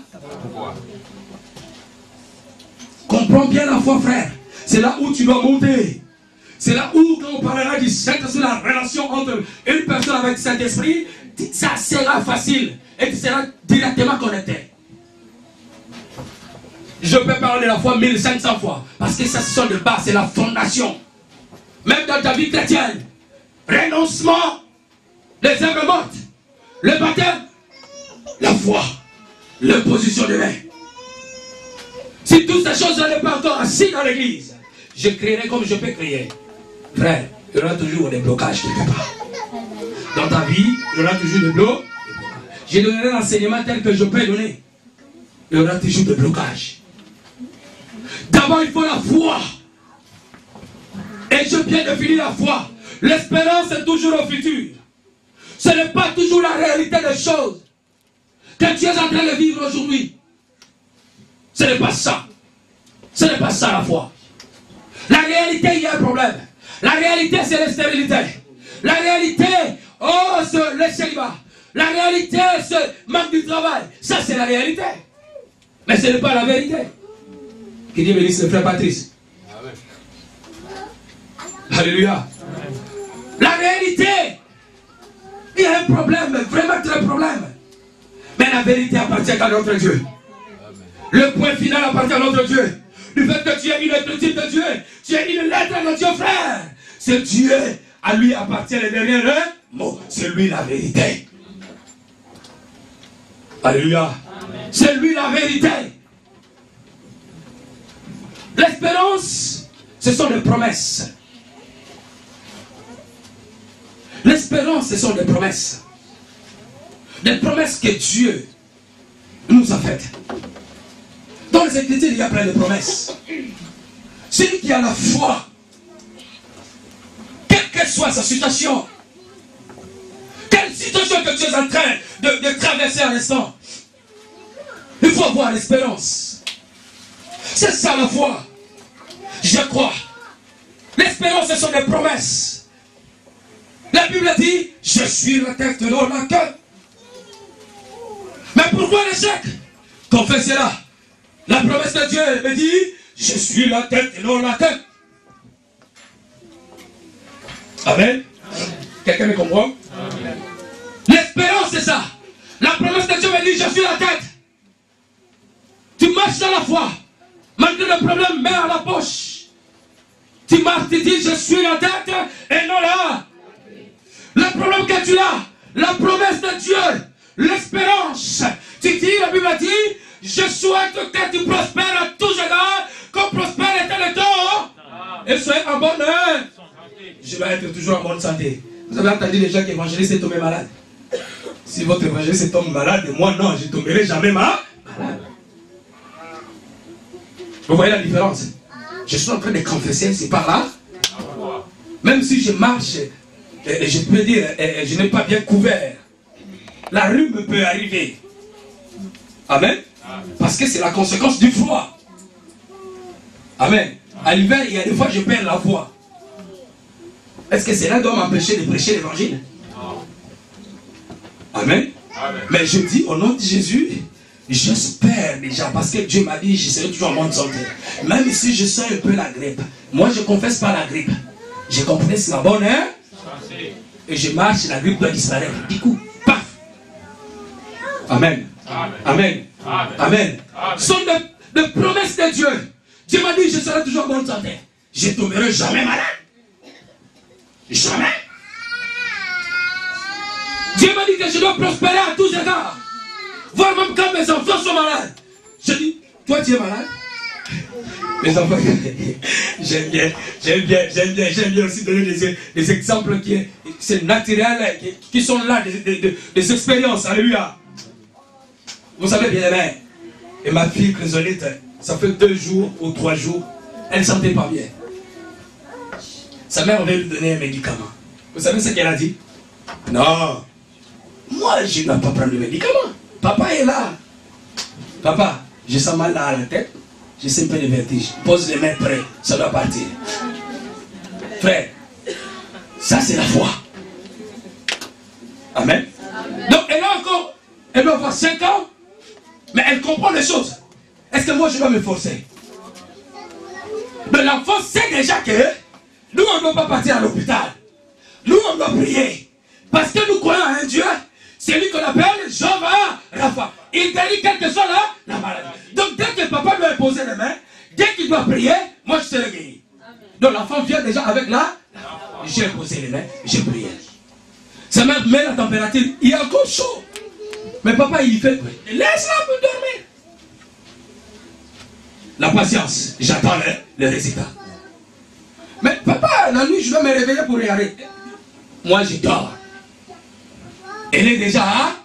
Comprends bien la foi, frère. C'est là où tu dois monter. C'est là où, quand on parlera du Saint-Esprit, la relation entre une personne avec le Saint-Esprit, ça sera facile. Et tu seras directement connecté. Je peux parler de la foi 1500 fois. Parce que ça, ce sont les bases, c'est la fondation. Même dans ta vie chrétienne. Renoncement, les œuvres mortes, le baptême, la foi, l'imposition des mains. Si toutes ces choses n'est pas encore assis dans l'église, je crierai comme je peux crier. Frère, il y aura toujours des blocages quelque part. Dans ta vie, il y aura toujours des blocages. Je donnerai l'enseignement tel que je peux donner. Il y aura toujours des blocages. D'abord, il faut la foi. Et je viens de finir la foi. L'espérance est toujours au futur. Ce n'est pas toujours la réalité des choses que tu es en train de vivre aujourd'hui. Ce n'est pas ça. Ce n'est pas ça la foi. La réalité, il y a un problème. La réalité, c'est la stérilité. La réalité, oh, c'est le célibat. La réalité, c'est le manque du travail. Ça, c'est la réalité. Mais ce n'est pas la vérité. Que Dieu bénisse le frère Patrice. Amen. Alléluia. Amen. La réalité, il y a un problème, vraiment très problème. Mais la vérité appartient à notre Dieu. Amen. Le point final appartient à notre Dieu. Du fait que tu es une écriture de Dieu, tu es une lettre de Dieu, frère. C'est Dieu, à lui appartient les derniers mots. C'est lui la vérité. Alléluia. C'est lui la vérité. L'espérance, ce sont des promesses. L'espérance, ce sont des promesses. Des promesses que Dieu nous a faites. Dans les Écritures, il y a plein de promesses. Celui qui a la foi, quelle que soit sa situation, quelle situation que tu es en train de traverser à l'instant, il faut avoir l'espérance. C'est ça la foi. Je crois. L'espérance, ce sont des promesses. La Bible dit, je suis la tête de l'eau, la queue. Mais pourquoi l'échec? Confessez-la. La promesse de Dieu me dit, je suis la tête et non la queue. Amen. Quelqu'un me comprend? L'espérance, c'est ça. La promesse de Dieu me dit, je suis la tête. Tu marches dans la foi. Malgré le problème, mets à la poche. Tu marches, tu dis, je suis la tête et non la. Le problème que tu as, la promesse de Dieu, l'espérance. Tu dis, la Bible dit, je souhaite que tu prospères à tous égards, qu'on prospère et le temps. Et soyez en bonne heure. Je vais être toujours en bonne santé. Vous avez entendu les gens qui évangélisent et tomber malade. Si votre évangéliste tombe malade, moi non, je ne tomberai jamais malade. Vous voyez la différence? Je suis en train de confesser, c'est par là. Même si je marche, je peux dire, je n'ai pas bien couvert. La rhume peut arriver. Amen. Parce que c'est la conséquence du froid. Amen. À l'hiver, il y a des fois je perds la voix. Est-ce que cela doit m'empêcher de prêcher l'évangile? Amen. Amen. Mais je dis au nom de Jésus, j'espère déjà, parce que Dieu m'a dit, je serai toujours en bonne santé. Même si je sens un peu la grippe. Moi, je ne confesse pas la grippe. Je confesse la bonne heure. Et je marche, la grippe doit disparaître. Du coup, paf. Amen. Amen. Amen. Amen. Amen. Amen. Ce sont des promesses de Dieu. Dieu m'a dit, je serai toujours en bonne santé. Je ne tomberai jamais malade. Jamais. Dieu m'a dit que je dois prospérer à tous égards. Voir même quand mes enfants sont malades. Je dis, toi tu es malade? Mes enfants, j'aime bien aussi donner des exemples qui sont naturels, qui sont là, des expériences. Alléluia. Vous savez bien aimé. Et ma fille Chrysolite, ça fait 2 jours ou 3 jours, elle ne sentait pas bien. Sa mère avait lui donner un médicament. Vous savez ce qu'elle a dit? Non. Moi, je ne dois pas prendre le médicament. Papa est là. Papa, je sens mal à la tête. Je sens un peu de vertige. Pose les mains près. Ça doit partir. Frère, ça c'est la foi. Amen. Donc, elle a encore, elle doit avoir 5 ans, mais elle comprend les choses. Est-ce que moi je dois me forcer? Mais l'enfant sait déjà que nous, on ne doit pas partir à l'hôpital. Nous, on doit prier. Parce que nous croyons à un Dieu. C'est lui qu'on appelle Jéhovah Rapha. Il guérit quelle que soit la maladie. Donc dès que papa lui a posé les mains, dès qu'il doit prier, moi je serai guéri. Donc l'enfant vient déjà avec j'ai posé les mains, j'ai prié. Sa mère met la température, il est encore chaud. Mais papa il fait, laisse-la pour dormir. La patience, j'attends le résultat. Mais papa, la nuit je dois me réveiller pour regarder. Moi je dors. Elle est déjà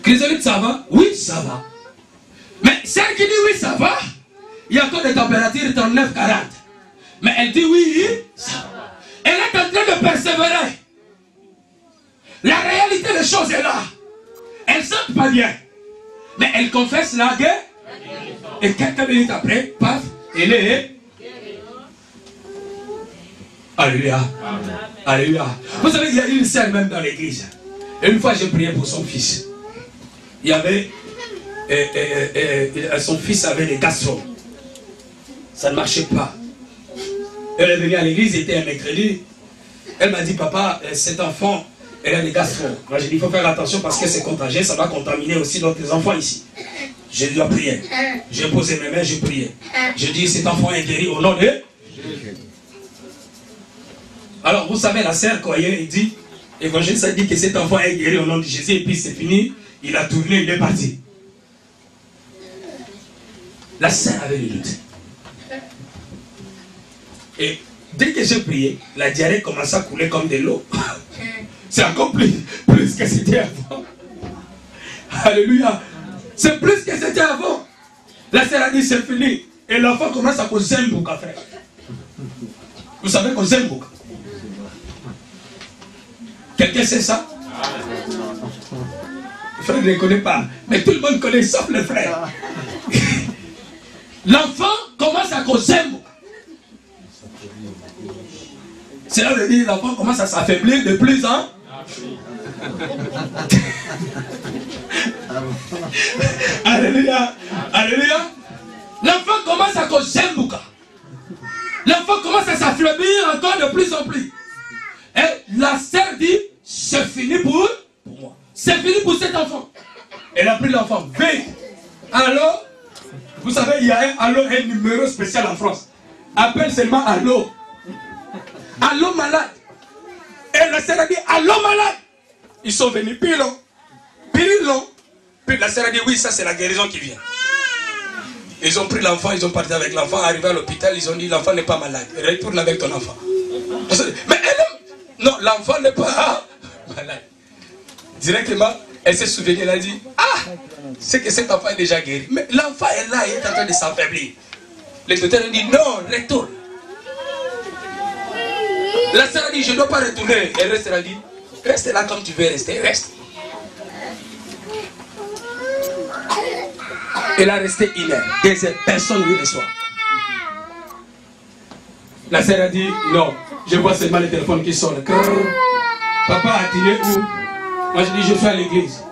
Chrysolite, ça va? Oui, ça va. Mais celle qui dit oui, ça va, il y a encore des températures 39-40. Mais elle dit oui, ça va. Elle est en train de persévérer. La réalité des choses est là. Elle ne sent pas bien. Mais elle confesse la guerre. Et quelques minutes après, paf, elle est. Alléluia. Alléluia. Vous savez, il y a une sœur même dans l'église. Et une fois, j'ai prié pour son fils. Il y avait. Son fils avait des gastro. Ça ne marchait pas. Elle est venue à l'église, c'était un mercredi. Elle m'a dit, papa, cet enfant, elle a des gastro. Moi, j'ai dit, il faut faire attention parce que c'est contagieux, ça va contaminer aussi d'autres enfants ici. Je dois prier. J'ai posé mes mains, j'ai prié. Je dis, cet enfant est guéri au nom de Jésus. Alors, vous savez, la sœur croyait, il dit, l'évangéliste a dit que cet enfant est guéri au nom de Jésus, et puis c'est fini, il a tourné, il est parti. La sœur avait le doute. Et dès que j'ai prié, la diarrhée commença à couler comme de l'eau. C'est encore plus que c'était avant. Alléluia. C'est plus que c'était avant. La sœur a dit, c'est fini. Et l'enfant commence à causer un bouc, frère. Vous savez causer un bouc? Quelqu'un sait ça? Le frère ne connaît pas. Mais tout le monde connaît, sauf le frère. L'enfant commence à causer un bouc. Cela veut dire que l'enfant commence à s'affaiblir de plus en Alléluia. Alléluia. L'enfant commence à causer un bouc. L'enfant commence à s'affaiblir encore de plus en plus. Et la sœur dit, c'est fini pour moi. C'est fini pour cet enfant. Elle a pris l'enfant. Vite. Allô? Vous savez, il y a un numéro spécial en France. Appelle seulement allô. Allô malade. Et la sœur a dit, allô malade. Ils sont venus, puis long. Puis la sœur a dit, oui, ça c'est la guérison qui vient. Ils ont pris l'enfant, ils ont parti avec l'enfant, arrivé à l'hôpital, ils ont dit, l'enfant n'est pas malade. Retourne avec ton enfant. Mais elle, non, l'enfant n'est pas malade. Directement, elle s'est souvenue, elle a dit, ah, c'est que cet enfant est déjà guéri. Mais l'enfant est là, il est en train de s'affaiblir. Le docteur a dit, non, retourne. La sœur a dit, je ne dois pas retourner. Elle reste, elle a dit, reste là comme tu veux rester, reste. Elle a resté une heure, 2 heures, personne ne lui reçoit. La sœur a dit, non, je vois seulement le téléphone qui sonne. Papa a tiré où? Moi je dis, je suis à l'église.